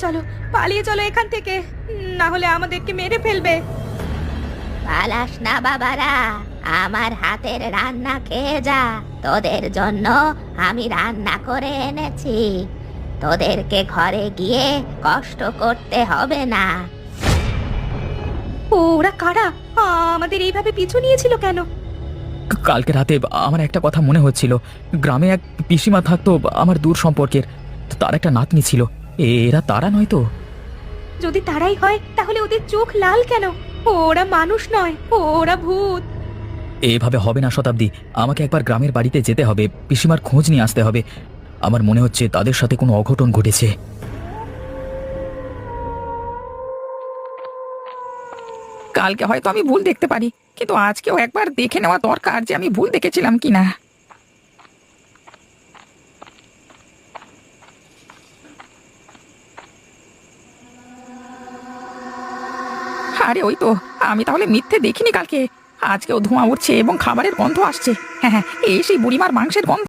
চলো, পালিয়ে চলো এখান থেকে, না হলে আমাদেরকে মেরে ফেলবে। পালাস না বাবারা, আমার হাতের রান্না খেয়ে যা। তোদের জন্য আমি রান্না করে এনেছি, তোদেরকে ঘরে গিয়ে কষ্ট করতে হবে না। ওরা কারা? আমাদের এইভাবে পিছু নিয়েছিল কেন? কালকে রাতে আমার একটা কথা মনে হচ্ছিল। গ্রামে এক পিসিমা থাকতো আমার দূর সম্পর্কের, তার একটা নাতনি ছিল। এরা তারা নয় তো? যদি তারাই হয় তাহলে ওদের চোখ লাল কেন? ওরা মানুষ নয়, ওরা ভূত। এভাবে হবে না শতাব্দী, আমাকে একবার গ্রামের বাড়িতে যেতে হবে, পিসিমার খোঁজ নিয়ে আসতে হবে। আমার মনে হচ্ছে তাদের সাথে কোনো অঘটন ঘটেছে। কালকে হয়তো আমি ভুল দেখতে পারি, কিন্তু আজকেও একবার দেখে নেওয়া দরকার যে আমি ভুল দেখেছিলাম কিনা। আরে ওই তো, আমি তাহলে মিথ্যে দেখিনি কালকে। আজকেও ধোঁয়া উঠছে এবং খাবারের গন্ধ আসছে। হ্যাঁ হ্যাঁ, এই সেই বুড়িমার মাংসের গন্ধ।